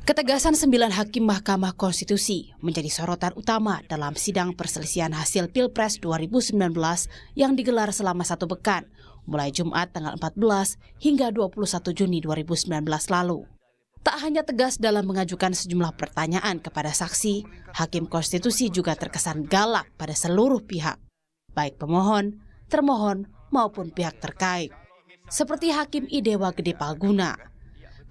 Ketegasan 9 hakim Mahkamah Konstitusi menjadi sorotan utama dalam sidang perselisihan hasil Pilpres 2019 yang digelar selama 1 pekan, mulai Jumat tanggal 14 hingga 21 Juni 2019 lalu. Tak hanya tegas dalam mengajukan sejumlah pertanyaan kepada saksi, Hakim Konstitusi juga terkesan galak pada seluruh pihak, baik pemohon, termohon, maupun pihak terkait. Seperti Hakim Idewa Gede Palguna.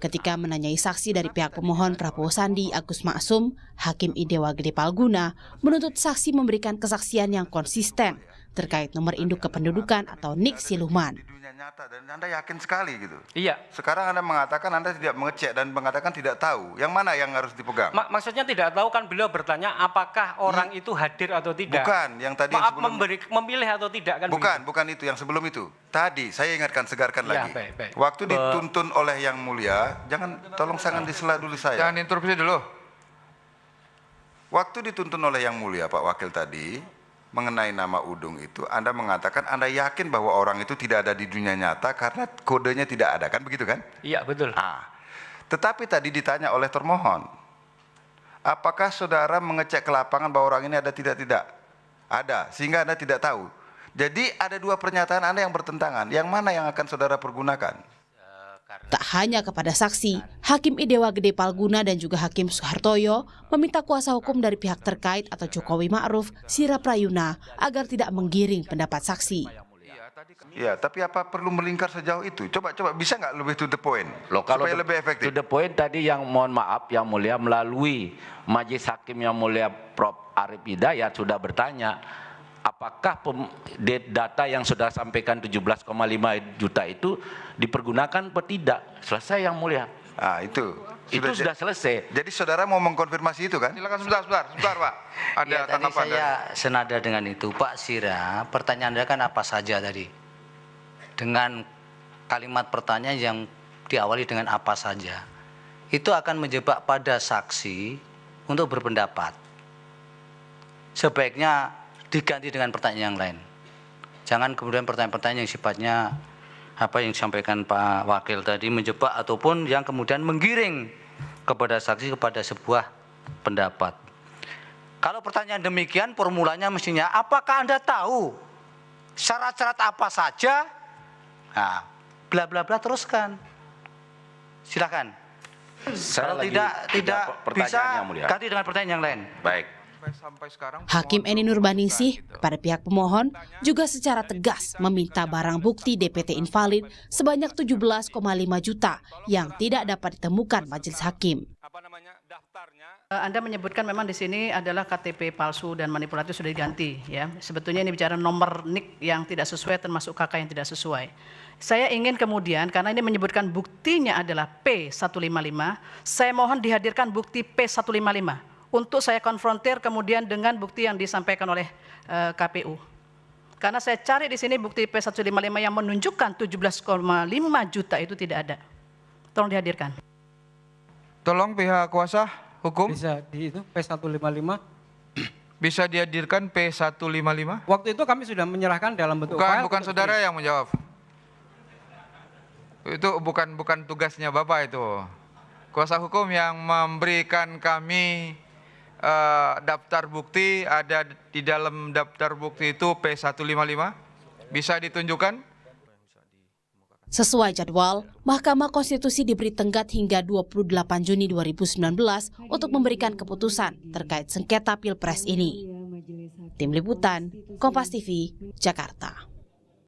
Ketika menanyai saksi dari pihak pemohon Prabowo Sandi Agus Maksum, Hakim Idewa Gede Palguna menuntut saksi memberikan kesaksian yang konsisten terkait nomor induk kependudukan atau NIK siluman. Di dunia nyata dan Anda yakin sekali gitu. Iya. Sekarang Anda mengatakan Anda tidak mengecek dan mengatakan tidak tahu. Yang mana yang harus dipegang? Maksudnya tidak tahu kan beliau bertanya apakah orang itu hadir atau tidak. Bukan, yang tadi Maaf, yang memilih atau tidak kan. Bukan itu yang sebelum itu. Tadi saya ingatkan, segarkan ya, lagi. Baik. Waktu dituntun oleh Yang Mulia, jangan disela dulu saya. Jangan interupsi dulu. Waktu dituntun oleh Yang Mulia Pak Wakil tadi mengenai nama Udung itu, Anda mengatakan Anda yakin bahwa orang itu tidak ada di dunia nyata karena kodenya tidak ada, kan begitu kan? Iya, betul. Tetapi tadi ditanya oleh termohon, apakah saudara mengecek ke lapangan bahwa orang ini ada tidak? Ada, sehingga Anda tidak tahu. Jadi ada dua pernyataan Anda yang bertentangan. Yang mana yang akan saudara pergunakan? Tak hanya kepada saksi, Hakim Idewa Gede Palguna dan juga Hakim Soehartoyo meminta kuasa hukum dari pihak terkait atau Jokowi Ma'ruf, Sira Prayuna agar tidak menggiring pendapat saksi. Ya, tapi apa perlu melingkar sejauh itu? Coba bisa nggak lebih to the point? Loh, kalau supaya lebih efektif. To the point tadi yang mohon maaf Yang Mulia melalui Majelis Hakim Yang Mulia Prof. Arief Hidayat sudah bertanya, apakah data yang sudah sampaikan 17,5 juta itu dipergunakan atau tidak? Selesai Yang Mulia. Itu sudah selesai. Jadi saudara mau mengkonfirmasi itu kan? Silakan sebentar Pak. Ada ya, tadi saya senada dengan itu Pak Sira. Pertanyaan Anda kan apa saja tadi? Dengan kalimat pertanyaan yang diawali dengan apa saja, itu akan menjebak pada saksi untuk berpendapat. Sebaiknya diganti dengan pertanyaan yang lain. Jangan kemudian pertanyaan-pertanyaan yang sifatnya apa yang disampaikan Pak Wakil tadi menjebak ataupun yang kemudian menggiring kepada saksi kepada sebuah pendapat. Kalau pertanyaan demikian formulanya mestinya apakah Anda tahu syarat-syarat apa saja? Nah, bla bla bla teruskan. Silakan. Kalau tidak bisa ganti dengan pertanyaan yang lain. Baik. Hakim Eni Nurbaningsih kepada pihak pemohon juga secara tegas meminta barang bukti DPT invalid sebanyak 17,5 juta yang tidak dapat ditemukan majelis hakim. Anda menyebutkan memang di sini adalah KTP palsu dan manipulatif sudah diganti, ya. Sebetulnya ini bicara nomor NIK yang tidak sesuai termasuk KK yang tidak sesuai. Saya ingin kemudian karena ini menyebutkan buktinya adalah P155, saya mohon dihadirkan bukti P155. Untuk saya konfrontir kemudian dengan bukti yang disampaikan oleh KPU. Karena saya cari di sini bukti P155 yang menunjukkan 17,5 juta itu tidak ada. Tolong dihadirkan. Tolong pihak kuasa hukum. Bisa di itu P155. Bisa dihadirkan P155. Waktu itu kami sudah menyerahkan dalam bentuk file. Bukan saudara yang menjawab. Itu bukan tugasnya Bapak itu. Kuasa hukum yang memberikan kami daftar bukti, ada di dalam daftar bukti itu P155, bisa ditunjukkan? Sesuai jadwal, Mahkamah Konstitusi diberi tenggat hingga 28 Juni 2019 untuk memberikan keputusan terkait sengketa Pilpres ini. Tim Liputan, Kompas TV, Jakarta.